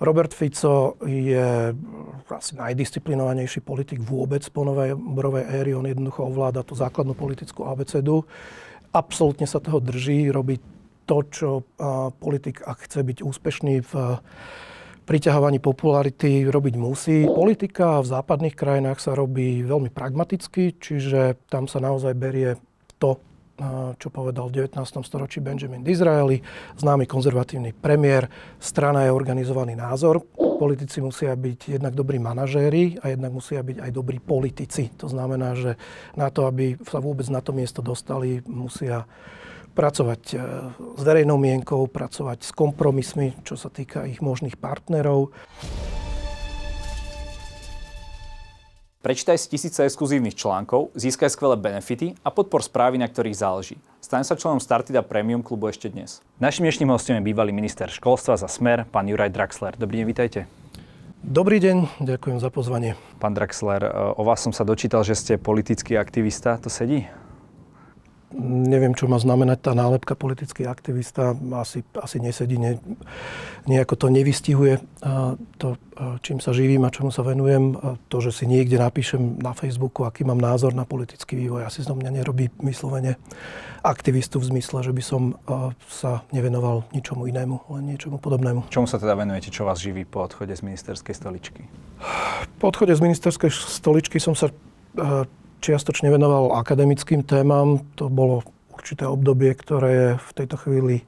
Robert Fico je asi najdisciplinovanejší politik vôbec po novej Borovej éry. On jednoducho ovláda tú základnú politickú abecedu. Absolútne sa toho drží, robí to, čo politik, ak chce byť úspešný v priťahovaní popularity, robiť musí. Politika v západných krajinách sa robí veľmi pragmaticky, čiže tam sa naozaj berie to, čo povedal v 19. storočí Benjamin Disraeli, známy konzervatívny premiér. Strana je organizovaný názor. Politici musia byť jednak dobrí manažéri a jednak musia byť aj dobrí politici. To znamená, že na to, aby sa vôbec na to miesto dostali, musia pracovať s verejnou mienkou, pracovať s kompromismi, čo sa týka ich možných partnerov. Prečítaj si tisíce exkluzívnych článkov, získaj skvelé benefity a podpor správy, na ktorých záleží. Staň sa členom Startida Premium klubu ešte dnes. Naším dnešným hostom je bývalý minister školstva za Smer, pán Juraj Draxler. Dobrý deň, vítajte. Dobrý deň, ďakujem za pozvanie. Pán Draxler, o vás som sa dočítal, že ste politický aktivista. To sedí? Neviem, čo má znamenať tá nálepka politický aktivista. Asi nesedí, nejako to nevystihuje to, čím sa živím a čomu sa venujem. To, že si niekde napíšem na Facebooku, aký mám názor na politický vývoj, asi zo mňa nerobí vyslovene aktivistu v zmysle, že by som sa nevenoval ničomu inému, len niečomu podobnému. Čomu sa teda venujete? Čo vás živí po odchode z ministerskej stoličky? Po odchode z ministerskej stoličky som sa čiastočne venoval akademickým témam. To bolo určité obdobie, ktoré je v tejto chvíli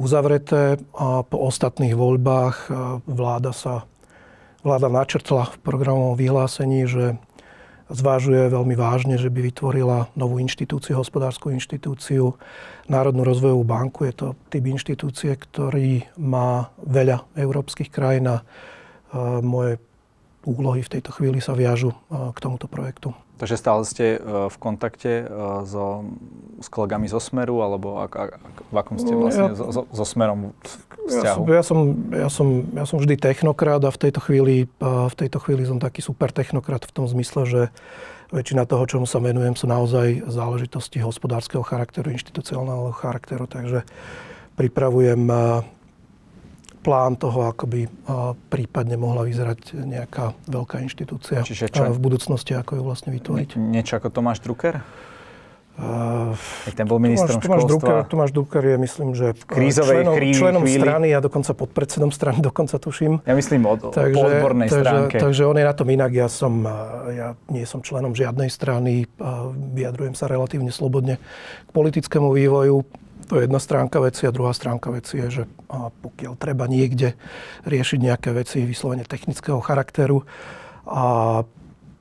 uzavreté a po ostatných voľbách vláda načrtla v programovom vyhlásení, že zvážuje veľmi vážne, že by vytvorila novú inštitúciu, hospodárskú inštitúciu, Národnú rozvojovú banku. Je to typ inštitúcie, ktorý má veľa európskych krajín a moje úlohy v tejto chvíli sa viažu k tomuto projektu. Takže stále ste v kontakte s kolegami zo Smeru, alebo v akom ste vlastne so Smerom vzťahu? Ja som vždy technokraт a v tejto chvíli som taký super technokrat v tom zmysle, že väčšina toho, čomu sa venujem, sú naozaj záležitosti hospodárskeho charakteru, inštitucionálneho charakteru, takže pripravujem plán toho, ako by prípadne mohla vyzerať nejaká veľká inštitúcia v budúcnosti, ako ju vlastne vytvoriť. Niečo ako Tomáš Drucker? Ten bol ministrom školstva. Tomáš Drucker je, myslím, že chvíli. členom strany a dokonca podpredsedom strany, dokonca tuším. Ja myslím po odbornej stránke. Takže on je na tom inak. Ja nie som členom žiadnej strany, vyjadrujem sa relatívne slobodne k politickému vývoju. To je jedna stránka veci a druhá stránka veci je, že pokiaľ treba niekde riešiť nejaké veci vyslovene technického charakteru a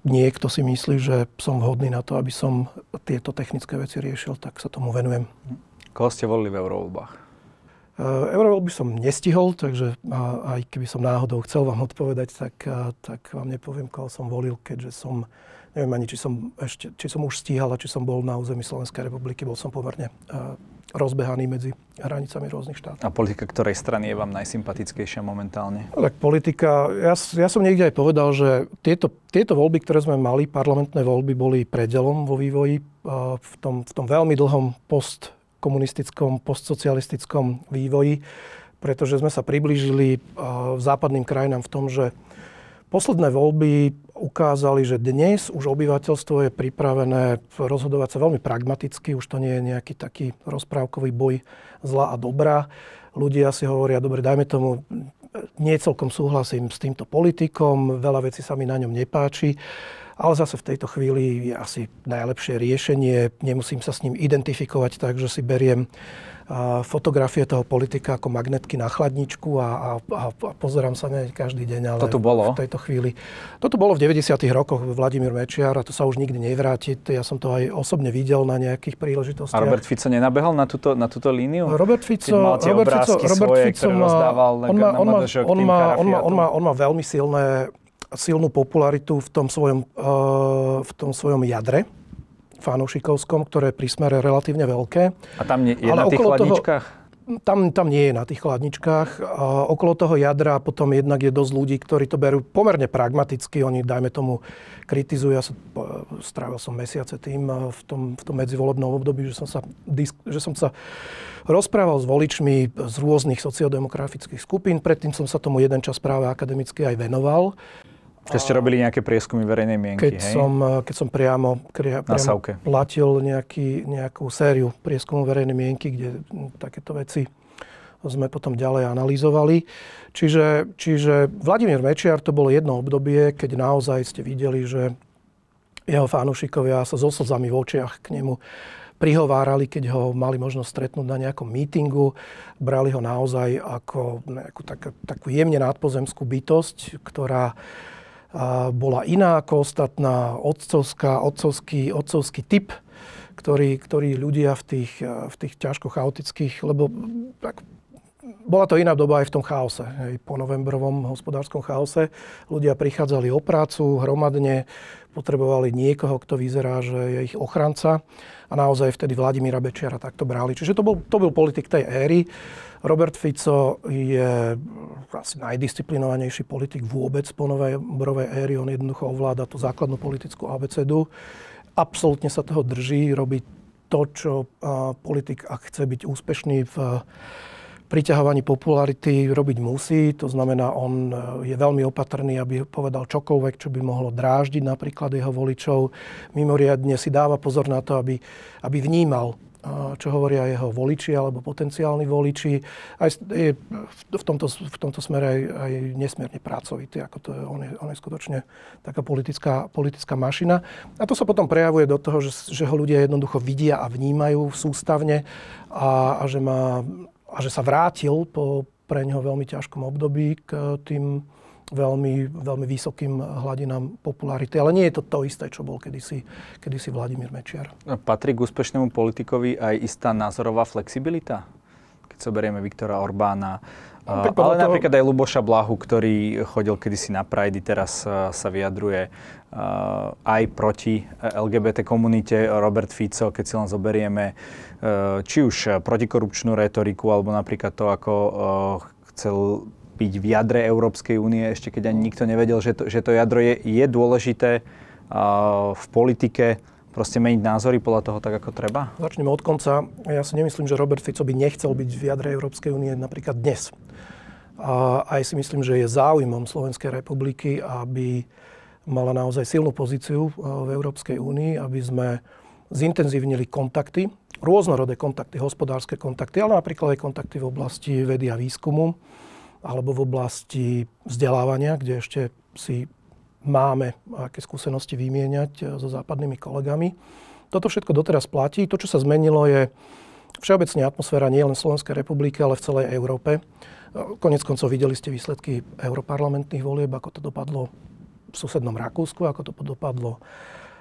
niekto si myslí, že som vhodný na to, aby som tieto technické veci riešil, tak sa tomu venujem. Koho ste volili v eurovoľbách? Eurovoľby som nestihol, takže aj keby som náhodou chcel vám odpovedať, tak vám nepoviem, koho som volil, keďže som neviem ani, či som už stíhal a či som bol na území Slovenskej republiky. Bol som pomerne rozbehaný medzi hranicami rôznych štátov. A politika ktorej strany je vám najsympatickejšia momentálne? No, tak politika, ja som niekde aj povedal, že tieto voľby, ktoré sme mali, parlamentné voľby, boli predelom vo vývoji v tom veľmi dlhom postkomunistickom, postsocialistickom vývoji, pretože sme sa priblížili západným krajinám v tom, že posledné voľby ukázali, že dnes už obyvateľstvo je pripravené rozhodovať sa veľmi pragmaticky. Už to nie je nejaký taký rozprávkový boj zla a dobrá. Ľudia si hovoria, dobre, dajme tomu, nie celkom súhlasím s týmto politikom, veľa vecí sa mi na ňom nepáči, ale zase v tejto chvíli je asi najlepšie riešenie. Nemusím sa s ním identifikovať tak, že si beriem fotografie toho politika ako magnetky na chladničku a pozerám sa na ne každý deň. Ale to tu bolo? V tejto chvíli. Toto bolo v 90. rokoch Vladimír Mečiar a to sa už nikdy nevráti. Ja som to aj osobne videl na nejakých príležitostiach. A Robert Fico nenabehol na túto líniu? Robert Fico má veľmi silnú popularitu v tom svojom jadre fanúšikovskom, ktoré je pri Smere relatívne veľké. A tam je na tých chladničkách? tam nie je na tých chladničkách. Okolo toho jadra potom jednak je dosť ľudí, ktorí to berú pomerne pragmaticky. Oni, dajme tomu, kritizujú. Strávil som mesiace tým v tom medzivolebnom období, že som sa rozprával s voličmi z rôznych sociodemografických skupín. Predtým som sa tomu jeden čas práve akademicky aj venoval. Keď ste robili nejaké prieskumy verejnej mienky, keď som priamo platil nejakú sériu prieskumu verejnej mienky, kde takéto veci sme potom ďalej analyzovali. Čiže Vladimír Mečiar to bolo jedno obdobie, keď naozaj ste videli, že jeho fanúšikovia sa so slzami v očiach k nemu prihovárali, keď ho mali možnosť stretnúť na nejakom mítingu. Brali ho naozaj ako takú jemne nadpozemskú bytosť, ktorá bola iná ako ostatná, otcovský typ, ktorý ľudia v tých ťažko chaotických, lebo tak, bola to iná doba aj v tom chaose. Po novembrovom hospodárskom chaose ľudia prichádzali o prácu hromadne, potrebovali niekoho, kto vyzerá, že je ich ochranca. A naozaj vtedy Vladimíra Mečiara takto brali. Čiže to bol politik tej éry. Robert Fico je asi najdisciplinovanejší politik vôbec po novembrovej éry. On jednoducho ovláda tú základnú politickú abecedu. Absolútne sa toho drží, robí to, čo politik, ak chce byť úspešný v priťahovaní popularity, robiť musí. To znamená, on je veľmi opatrný, aby povedal čokoľvek, čo by mohlo dráždiť napríklad jeho voličov. Mimoriadne si dáva pozor na to, aby vnímal, čo hovoria jeho voliči alebo potenciálni voliči. Aj je v tomto smere aj nesmierne pracovitý. On je skutočne taká politická mašina. A to sa potom prejavuje do toho, že ho ľudia jednoducho vidia a vnímajú sústavne a že sa vrátil po pre neho veľmi ťažkom období k tým veľmi, veľmi vysokým hladinám popularity. Ale nie je to isté, čo bol kedysi Vladimír Mečiar. Patrí k úspešnému politikovi aj istá názorová flexibilita? Keď zoberieme Viktora Orbána, ale napríklad aj Ľuboša Blahu, ktorý chodil kedysi na Pride, teraz sa vyjadruje aj proti LGBT komunite. Robert Fico, keď si len zoberieme či už protikorupčnú retoriku, alebo napríklad to, ako chcel byť v jadre Európskej únie, ešte keď ani nikto nevedel, že to jadro je dôležité v politike, proste meniť názory podľa toho tak, ako treba? Začneme od konca. Ja si nemyslím, že Robert Fico by nechcel byť v jadre Európskej únie napríklad dnes. A aj si myslím, že je záujmom Slovenskej republiky, aby mala naozaj silnú pozíciu v Európskej únii, aby sme zintenzívnili kontakty, rôznorodé kontakty, hospodárske kontakty, ale napríklad aj kontakty v oblasti vedy a výskumu, alebo v oblasti vzdelávania, kde ešte si máme aké skúsenosti vymieňať so západnými kolegami. Toto všetko doteraz platí. To, čo sa zmenilo, je všeobecne atmosféra nie len v Slovenskej republike, ale v celej Európe. Koniec koncov videli ste výsledky europarlamentných volieb, ako to dopadlo v susednom Rakúsku, ako to dopadlo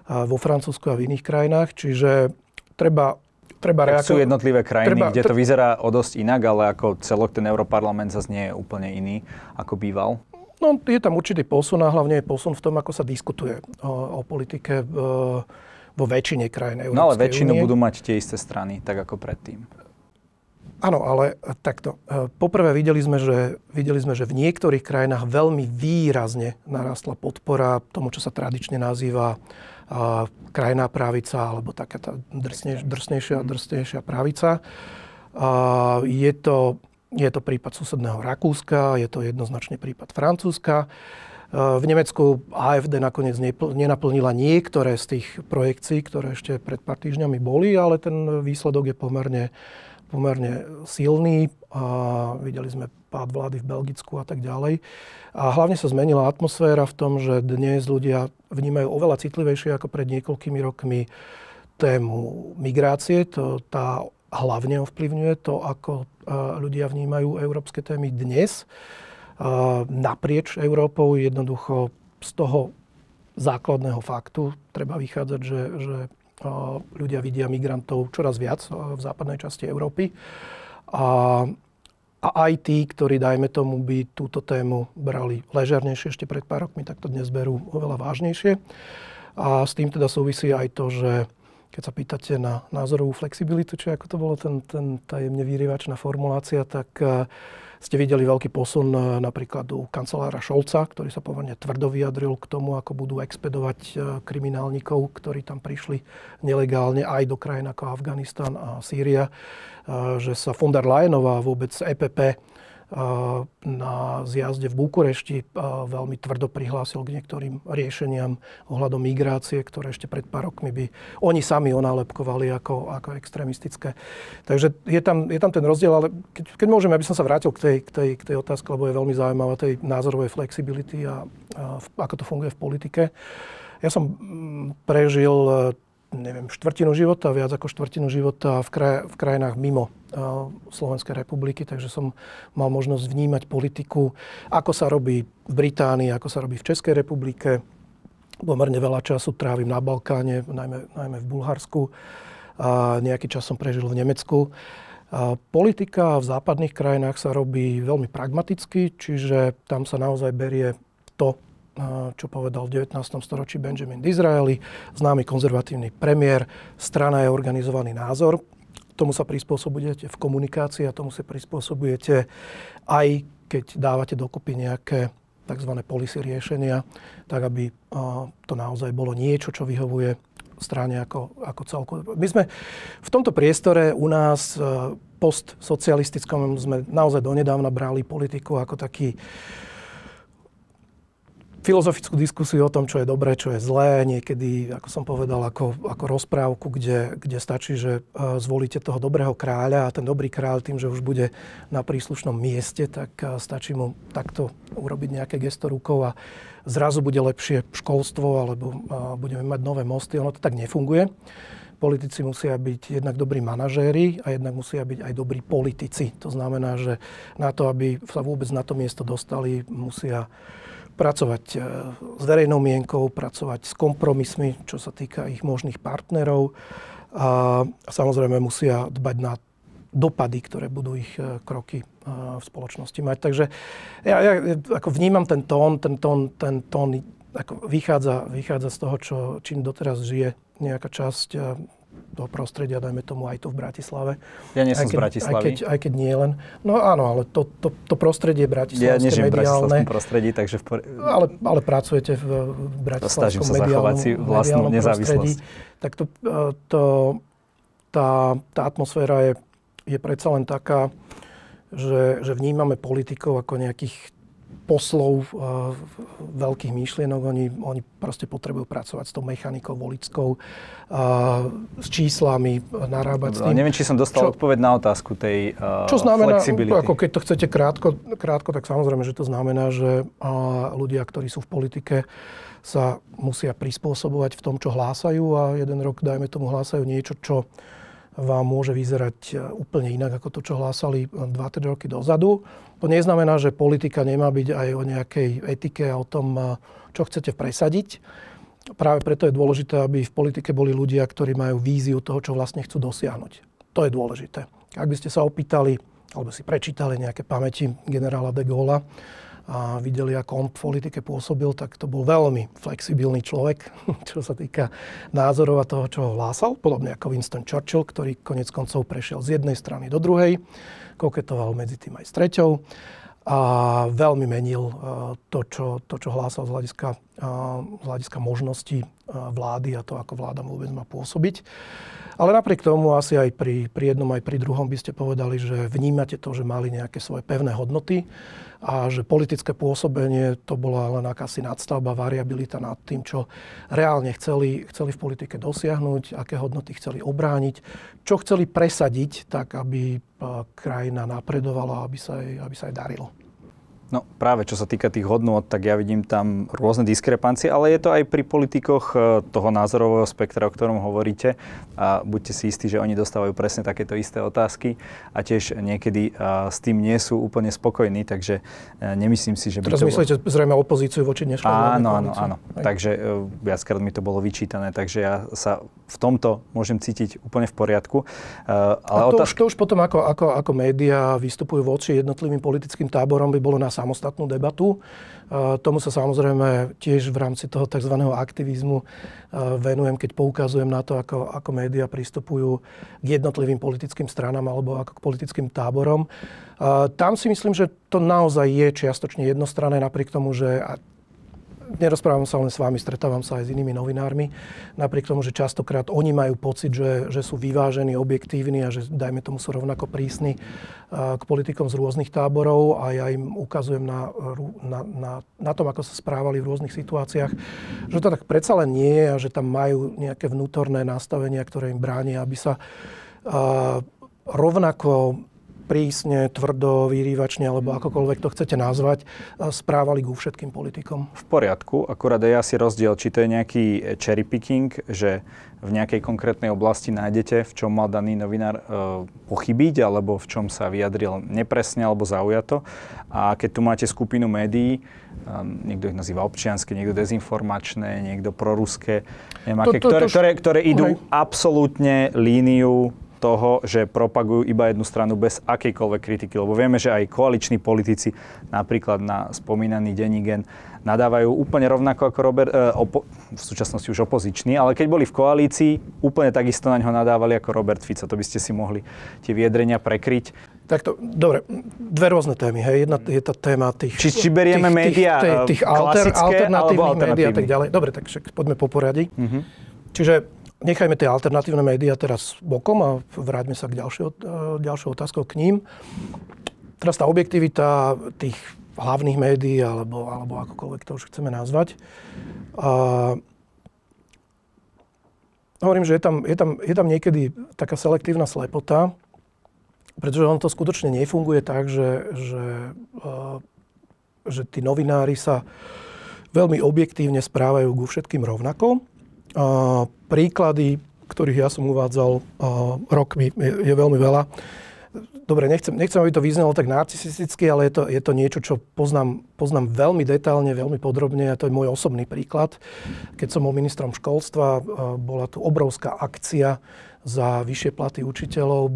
vo Francúzsku a v iných krajinách. Čiže treba reagovať. Sú jednotlivé krajiny, kde to vyzerá o dosť inak, ale ako celok ten europarlament zase nie je úplne iný, ako býval. No, je tam určitý posun a hlavne je posun v tom, ako sa diskutuje o politike vo väčšine krajín Európskej únie. No ale väčšinu budú mať tie isté strany, tak ako predtým. Áno, ale takto. Poprvé videli sme, že v niektorých krajinách veľmi výrazne narastla podpora tomu, čo sa tradične nazýva krajná pravica, alebo taká tá drsnejšia pravica. Je to prípad susedného Rakúska, je to jednoznačne prípad Francúzska. V Nemecku AfD nakoniec nenaplnila niektoré z tých projekcií, ktoré ešte pred pár týždňami boli, ale ten výsledok je pomerne silný. Videli sme pád vlády v Belgicku a tak ďalej. A hlavne sa zmenila atmosféra v tom, že dnes ľudia vnímajú oveľa citlivejšie ako pred niekoľkými rokmi tému migrácie. Tá hlavne ovplyvňuje to, ako ľudia vnímajú európske témy dnes. Naprieč Európou jednoducho z toho základného faktu treba vychádzať, že ľudia vidia migrantov čoraz viac v západnej časti Európy. A aj tí, ktorí, dajme tomu, by túto tému brali ležernejšie ešte pred pár rokmi, tak to dnes berú oveľa vážnejšie. A s tým teda súvisí aj to, že keď sa pýtate na názorovú flexibilitu, či ako to bolo tá jemne vyrývačná formulácia, tak ste videli veľký posun napríklad u kancelára Scholza, ktorý sa pomerne tvrdo vyjadril k tomu, ako budú expedovať kriminálnikov, ktorí tam prišli nelegálne aj do krajín ako Afganistan a Sýria. Že sa von der Leyenová, vôbec EPP, na zjazde v Bukurešti veľmi tvrdo prihlásil k niektorým riešeniam ohľadom migrácie, ktoré ešte pred pár rokmi by oni sami onálepkovali ako extrémistické. Takže je tam ten rozdiel, ale keď môžeme, aby som sa vrátil k tej otázke, lebo je veľmi zaujímavá tej názorovej flexibility a ako to funguje v politike. Ja som prežil štvrtinu života, viac ako štvrtinu života v krajinách mimo Slovenskej republiky, takže som mal možnosť vnímať politiku, ako sa robí v Británii, ako sa robí v Českej republike. Pomerne veľa času trávim na Balkáne, najmä v Bulharsku. A nejaký čas som prežil v Nemecku. Politika v západných krajinách sa robí veľmi pragmaticky, čiže tam sa naozaj berie to, čo povedal v 19. storočí Benjamin Disraeli, známy konzervatívny premiér. Strana je organizovaný názor. Tomu sa prispôsobujete v komunikácii a tomu sa prispôsobujete aj keď dávate dokopy nejaké tzv. Policy riešenia, tak aby to naozaj bolo niečo, čo vyhovuje strane ako celku. My sme v tomto priestore u nás postsocialistickom sme naozaj donedávna brali politiku ako taký filozofickú diskusiu o tom, čo je dobré, čo je zlé. Niekedy, ako som povedal, ako rozprávku, kde stačí, že zvolíte toho dobrého kráľa a ten dobrý kráľ tým, že už bude na príslušnom mieste, tak stačí mu takto urobiť nejaké gesto rukou a zrazu bude lepšie školstvo alebo budeme mať nové mosty. Ono to tak nefunguje. Politici musia byť jednak dobrí manažéri a jednak musia byť aj dobrí politici. To znamená, že na to, aby sa vôbec na to miesto dostali, musia pracovať s verejnou mienkou, pracovať s kompromismi, čo sa týka ich možných partnerov. A samozrejme musia dbať na dopady, ktoré budú ich kroky v spoločnosti mať. Takže ja ako vnímam ten tón ako vychádza z toho, čím doteraz žije nejaká časť toho prostredia, dajme tomu aj tu v Bratislave. Ja nie som z Bratislavy. Aj keď nie len. No áno, ale to prostredie bratislavské mediálne. Ja nežijem v bratislavskom prostredí, takže ale pracujete v bratislavskom vlastnú nezávislosť. Tak tá atmosféra je predsa len taká, že vnímame politikov ako nejakých poslov veľkých myšlienok. Oni proste potrebujú pracovať s tou mechanikou volickou, s číslami, narábať s tým. Ale neviem, či som dostal odpoveď na otázku tej čo znamená, flexibility. Ako keď to chcete krátko, tak samozrejme, že to znamená, že ľudia, ktorí sú v politike, sa musia prispôsobovať v tom, čo hlásajú a jeden rok, dajme tomu, hlásajú niečo, čo vám môže vyzerať úplne inak ako to, čo hlásali 2-3 roky dozadu. To neznamená, že politika nemá byť aj o nejakej etike a o tom, čo chcete presadiť. Práve preto je dôležité, aby v politike boli ľudia, ktorí majú víziu toho, čo vlastne chcú dosiahnuť. To je dôležité. Ak by ste sa opýtali, alebo si prečítali nejaké pamäti generála de Gaulle'a a videli, ako on v politike pôsobil, tak to bol veľmi flexibilný človek, čo sa týka názorov a toho, čo ho hlásal. Podobne ako Winston Churchill, ktorý konec koncov prešiel z jednej strany do druhej, koketoval medzi tým aj s treťou a veľmi menil to, čo hlásal z hľadiska možností vlády a to, ako vláda vôbec má pôsobiť. Ale napriek tomu asi aj pri jednom, aj pri druhom by ste povedali, že vnímate to, že mali nejaké svoje pevné hodnoty a že politické pôsobenie to bola len akási nadstavba, variabilita nad tým, čo reálne chceli v politike dosiahnuť, aké hodnoty chceli obrániť, čo chceli presadiť tak, aby krajina napredovala, aby sa jej darilo. No práve čo sa týka tých hodnôt, tak ja vidím tam rôzne diskrepancie, ale je to aj pri politikoch toho názorového spektra, o ktorom hovoríte. A buďte si istí, že oni dostávajú presne takéto isté otázky a tiež niekedy s tým nie sú úplne spokojní, takže nemyslím si, že by Teraz myslíte zrejme opozíciu voči dnešnej Áno. Takže viackrát mi to bolo vyčítané, takže ja sa v tomto môžem cítiť úplne v poriadku. Ale to už potom, ako médiá vystupujú voči jednotlivým politickým táborom, by bolo na samostatnú debatu. Tomu sa samozrejme tiež v rámci toho tzv. Aktivizmu venujem, keď poukazujem na to, ako médiá pristupujú k jednotlivým politickým stranám alebo ako k politickým táborom. Tam si myslím, že to naozaj je čiastočne jednostranné, napriek tomu, že nerozprávam sa len s vami, stretávam sa aj s inými novinármi, napriek tomu, že častokrát oni majú pocit, že sú vyvážení, objektívni a že, dajme tomu, sú rovnako prísni k politikom z rôznych táborov a ja im ukazujem na tom, ako sa správali v rôznych situáciách, že to tak predsa len nie je a že tam majú nejaké vnútorné nastavenia, ktoré im bránia, aby sa rovnako prísne, tvrdo, vyrývačne, alebo akokoľvek to chcete nazvať, správali ku všetkým politikom. V poriadku, akurát je asi rozdiel, či to je nejaký cherry picking, že v nejakej konkrétnej oblasti nájdete, v čom mal daný novinár pochybiť, alebo v čom sa vyjadril nepresne alebo zaujato. A keď tu máte skupinu médií, niekto ich nazýva občianske, niekto dezinformačné, niekto proruské, ktoré idú absolútne líniu toho, že propagujú iba jednu stranu bez akejkoľvek kritiky. Lebo vieme, že aj koaliční politici, napríklad na spomínaný Denigen, nadávajú úplne rovnako ako v súčasnosti už opoziční, ale keď boli v koalícii, úplne takisto na ňo nadávali ako Robert Fico. To by ste si mohli tie vyjadrenia prekryť. Takto, dobre, dve rôzne témy. Hej. Jedna je tá téma tých... Či berieme médiá klasické alebo alternatívne? Médiá a tak ďalej. Dobre, tak však poďme po poradí. Čiže nechajme tie alternatívne médiá teraz bokom a vráťme sa k ďalšou otázkou k ním. Teraz tá objektivita tých hlavných médií, alebo akokoľvek to už chceme nazvať. Hovorím, že je tam niekedy taká selektívna slepota, pretože on to skutočne nefunguje tak, že tí novinári sa veľmi objektívne správajú ku všetkým rovnako. Príklady, ktorých ja som uvádzal rokmi, je veľmi veľa. Dobre, nechcem, aby to vyznelo tak narcisisticky, ale je to niečo, čo poznám veľmi detailne, veľmi podrobne a to je môj osobný príklad. Keď som bol ministrom školstva, bola tu obrovská akcia za vyššie platy učiteľov.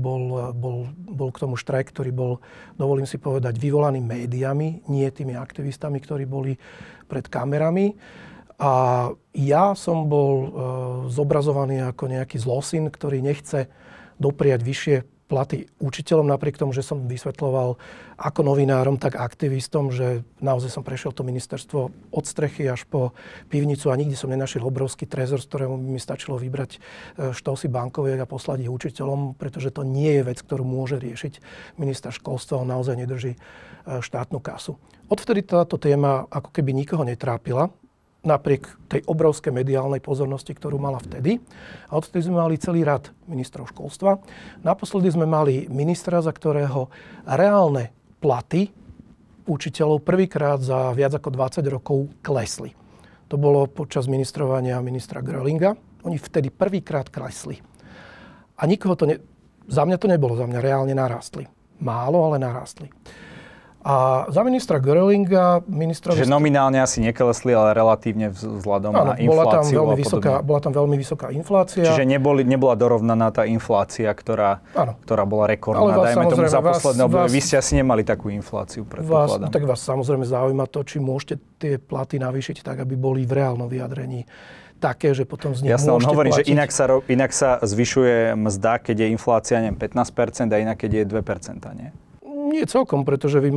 Bol k tomu štrajk, ktorý bol, dovolím si povedať, vyvolaný médiami, nie tými aktivistami, ktorí boli pred kamerami. A ja som bol zobrazovaný ako nejaký zlosin, ktorý nechce dopriať vyššie platy učiteľom, napriek tomu, že som vysvetľoval ako novinárom, tak aktivistom, že naozaj som prešiel to ministerstvo od strechy až po pivnicu a nikdy som nenašiel obrovský trezor, z ktorého by mi stačilo vybrať štosy bankoviek a poslať ich učiteľom, pretože to nie je vec, ktorú môže riešiť minister školstva, on naozaj nedrží štátnu kasu. Odvtedy táto téma ako keby nikoho netrápila, napriek tej obrovskej mediálnej pozornosti, ktorú mala vtedy. A odtedy sme mali celý rad ministrov školstva. Naposledy sme mali ministra, za ktorého reálne platy učiteľov prvýkrát za viac ako 20 rokov klesli. To bolo počas ministrovania ministra Gröhlinga. Oni vtedy prvýkrát klesli. A nikoho to za mňa to nebolo, za mňa reálne narástli. Málo, ale narástli. A za ministra Gröhlinga... Čiže nominálne asi neklesli, ale relatívne vzhľadom na infláciu bola tam veľmi vysoká inflácia. Čiže nebola dorovnaná tá inflácia, ktorá bola rekordná. Dajme tomu za posledné obdobie. Vy ste asi nemali takú infláciu, predpokladám. Tak vás samozrejme zaujíma to, či môžete tie platy navýšiť tak, aby boli v reálnom vyjadrení také, že potom z nich môžete hovorím, platiť. Že inak sa zvyšuje mzda, keď je inflácia 15% a inak keď je 2%, nie? Nie celkom, pretože vy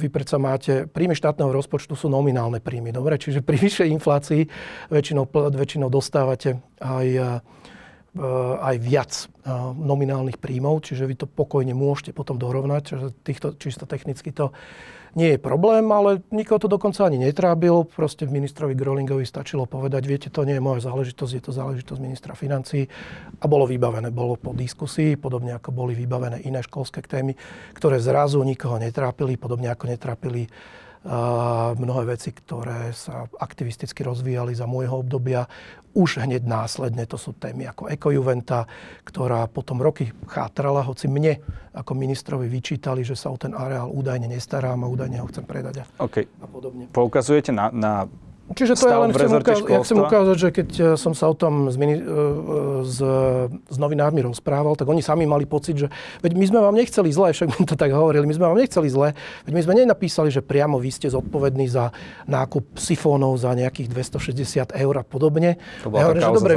predsa máte, príjmy štátneho rozpočtu sú nominálne príjmy, dobre? Čiže pri vyššej inflácii väčšinou dostávate aj viac nominálnych príjmov, čiže vy to pokojne môžete potom dorovnať, čiže čisto technicky to nie je problém, ale nikoho to dokonca ani netrábil. Proste ministrovi Gröhlingovi stačilo povedať, viete, to nie je moja záležitosť, je to záležitosť ministra financií. A bolo vybavené, bolo po diskusii, podobne ako boli vybavené iné školské témy, ktoré zrazu nikoho netrápili, podobne ako netrápili mnohé veci, ktoré sa aktivisticky rozvíjali za môjho obdobia. Už hneď následne to sú témy ako Ekojuventa, ktorá potom roky chátrala, hoci mne ako ministrovi vyčítali, že sa o ten areál údajne nestarám a údajne ho chcem predať a podobne. Poukazujete na Čiže to ja len chcem ukázať, že keď som sa o tom s novinármi rozprával, tak oni sami mali pocit, že veď my sme vám nechceli zle, však my to tak hovorili, my sme vám nechceli zle, veď my sme nenapísali, že priamo vy ste zodpovední za nákup sifónov za nejakých 260 eur a podobne. Ja hovorím, že dobre,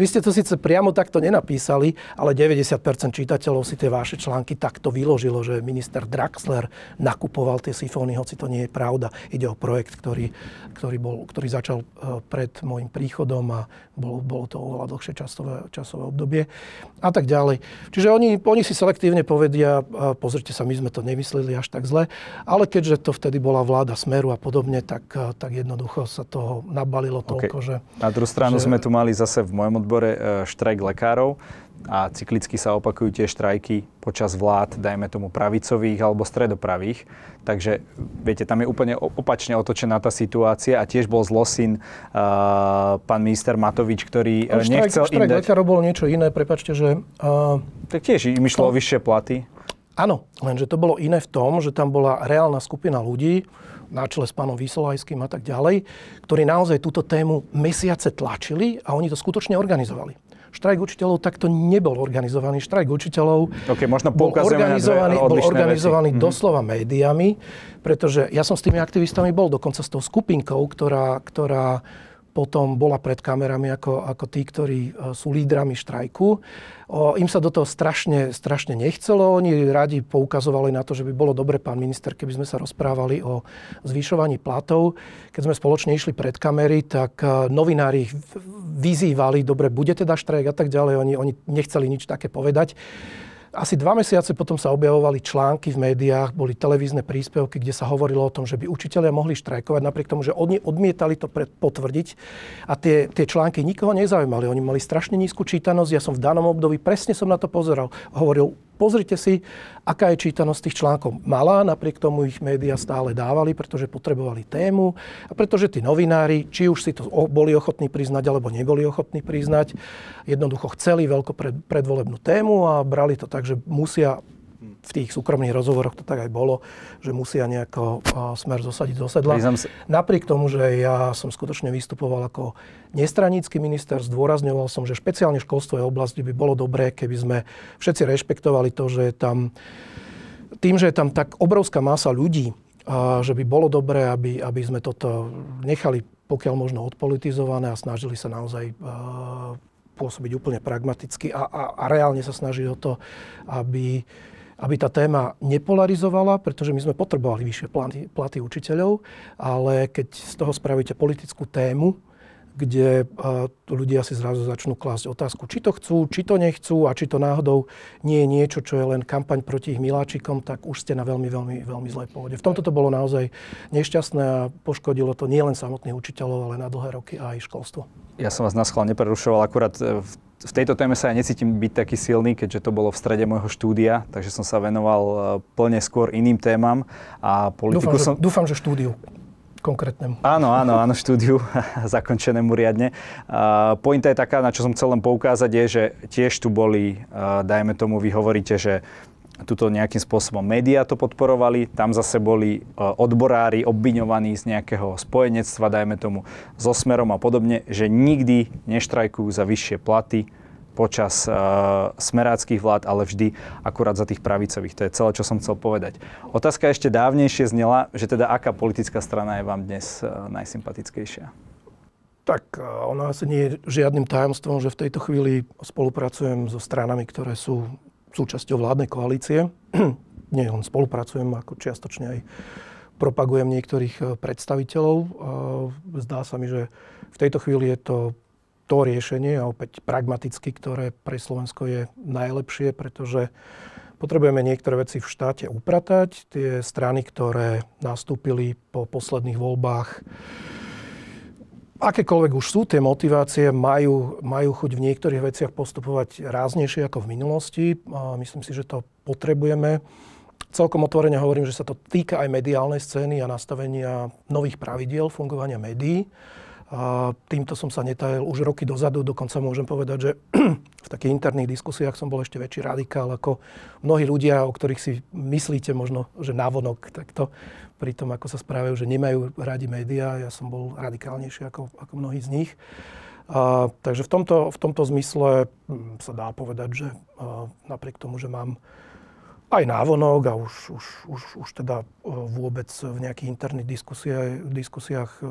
vy ste to síce priamo takto nenapísali, ale 90% čitateľov si tie vaše články takto vyložilo, že minister Draxler nakupoval tie sifóny, hoci to nie je pravda. Ide o projekt, ktorý začal pred môjim príchodom a bolo to oveľa dlhšie časové obdobie a tak ďalej. Čiže oni si selektívne povedia, pozrite sa, my sme to nemysleli až tak zle, ale keďže to vtedy bola vláda Smeru a podobne, tak jednoducho sa toho nabalilo toľko, že... Na druhú stranu sme tu mali zase v mojom odbore štrajk lekárov a cyklicky sa opakujú tie štrajky počas vlád, dajme tomu pravicových alebo stredopravých. Takže, viete, tam je úplne opačne otočená tá situácia a tiež bol zlosin pán minister Matovič, ktorý nechcel im dať... Štrajk lekárov bolo niečo iné, prepáčte, že... Tak tiež im išlo o vyššie platy. Áno, lenže to bolo iné v tom, že tam bola reálna skupina ľudí, na čele s pánom Vysolajským a tak ďalej, ktorí naozaj túto tému mesiace tlačili a oni to skutočne organizovali. Štrajk učiteľov takto nebol organizovaný. Štrajk učiteľov bol organizovaný doslova médiami, pretože ja som s tými aktivistami bol dokonca s tou skupinkou, ktorá potom bola pred kamerami ako tí, ktorí sú lídrami štrajku. Im sa do toho strašne nechcelo. Oni radi poukazovali na to, že by bolo dobre, pán minister, keby sme sa rozprávali o zvyšovaní platov. Keď sme spoločne išli pred kamery, tak novinári ich vyzývali, dobre, bude teda štrajk a tak ďalej. Oni nechceli nič také povedať. Asi 2 mesiace potom sa objavovali články v médiách, boli televízne príspevky, kde sa hovorilo o tom, že by učitelia mohli štrajkovať, napriek tomu, že oni odmietali to potvrdiť. A tie články nikoho nezaujímali. Oni mali strašne nízku čítanosť. Ja som v danom období presne som na to pozeral. Hovoril, pozrite si, aká je čítanosť tých článkov. Malá, napriek tomu ich médiá stále dávali, pretože potrebovali tému a pretože tí novinári, či už si to boli ochotní priznať, alebo neboli ochotní priznať, jednoducho chceli veľko predvolebnú tému a brali to tak, že musia, v tých súkromných rozhovoroch to tak aj bolo, že musia nejako Smer zosadiť do sedla. Napriek tomu, že ja som skutočne vystupoval ako nestranícky minister, zdôrazňoval som, že špeciálne školstvo je oblasť, kde by bolo dobré, keby sme všetci rešpektovali to, že je tam, tým, že je tam tak obrovská masa ľudí, že by bolo dobré, aby sme toto nechali pokiaľ možno odpolitizované a snažili sa naozaj pôsobiť úplne pragmaticky a reálne sa snažiť o to, aby tá téma nepolarizovala, pretože my sme potrebovali vyššie platy učiteľov, ale keď z toho spravíte politickú tému, kde ľudia si zrazu začnú klásť otázku, či to chcú, či to nechcú a či to náhodou nie je niečo, čo je len kampaň proti ich miláčikom, tak už ste na veľmi, veľmi, veľmi zlej pôvode. V tomto to bolo naozaj nešťastné a poškodilo to nielen samotných učiteľov, ale na dlhé roky aj školstvo. Ja som vás naschvál neprerušoval, akurát v tejto téme sa ja necítim byť taký silný, keďže to bolo v strede môjho štúdia, takže som sa venoval plne skôr iným témam a politiku Dúfam, že štúdiu konkrétnemu. Áno, štúdiu zakončenému riadne. Pointa je taká, na čo som chcel len poukázať, je, že tiež tu boli, dajme tomu, vy hovoríte, že tuto nejakým spôsobom médiá to podporovali, tam zase boli odborári obviňovaní z nejakého spojenectva, dajme tomu, so Smerom a podobne, že nikdy neštrajkujú za vyššie platy počas smeráckých vlád, ale vždy akurát za tých pravicových. To je celé, čo som chcel povedať. Otázka ešte dávnejšie znela, že teda aká politická strana je vám dnes najsympatickejšia? Tak ono asi nie je žiadnym tajomstvom, že v tejto chvíli spolupracujem so stranami, ktoré sú súčasťou vládnej koalície. Nie len spolupracujem, ako čiastočne aj propagujem niektorých predstaviteľov. Zdá sa mi, že v tejto chvíli je to riešenie, a opäť pragmaticky, ktoré pre Slovensko je najlepšie, pretože potrebujeme niektoré veci v štáte upratať. Tie strany, ktoré nastúpili po posledných voľbách, akékoľvek už sú tie motivácie, majú chuť v niektorých veciach postupovať ráznejšie ako v minulosti. A myslím si, že to potrebujeme. Celkom otvorene hovorím, že sa to týka aj mediálnej scény a nastavenia nových pravidiel fungovania médií. Týmto som sa netajil už roky dozadu, dokonca môžem povedať, že v takých interných diskusiách som bol ešte väčší radikál ako mnohí ľudia, o ktorých si myslíte možno, že návonok takto, pri tom, ako sa správajú, že nemajú radi médiá. Ja som bol radikálnejší ako mnohí z nich. Takže v tomto zmysle sa dá povedať, že napriek tomu, že mám aj návonok a už teda vôbec v nejakých interných diskusiách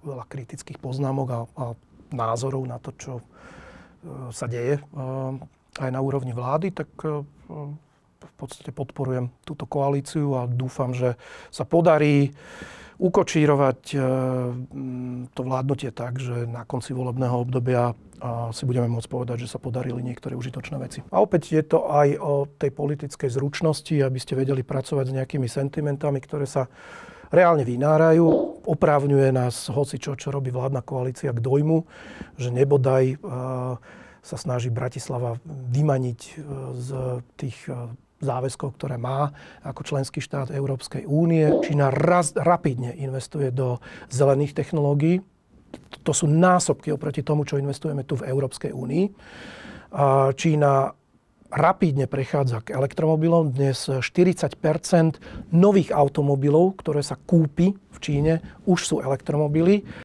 veľa kritických poznámok a názorov na to, čo sa deje aj na úrovni vlády, tak v podstate podporujem túto koalíciu a dúfam, že sa podarí ukočírovať to vládnutie tak, že na konci volebného obdobia si budeme môcť povedať, že sa podarili niektoré užitočné veci. A opäť je to aj o tej politickej zručnosti, aby ste vedeli pracovať s nejakými sentimentami, ktoré sa reálne vynárajú. Oprávňuje nás hocičo, čo robí vládna koalícia k dojmu, že nebodaj sa snaží Bratislava vymaniť z tých záväzkov, ktoré má ako členský štát Európskej únie. Čína rapidne investuje do zelených technológií. To sú násobky oproti tomu, čo investujeme tu v Európskej únii. Čína rapidne prechádza k elektromobilom. Dnes 40% nových automobilov, ktoré sa kúpi v Číne, už sú elektromobily.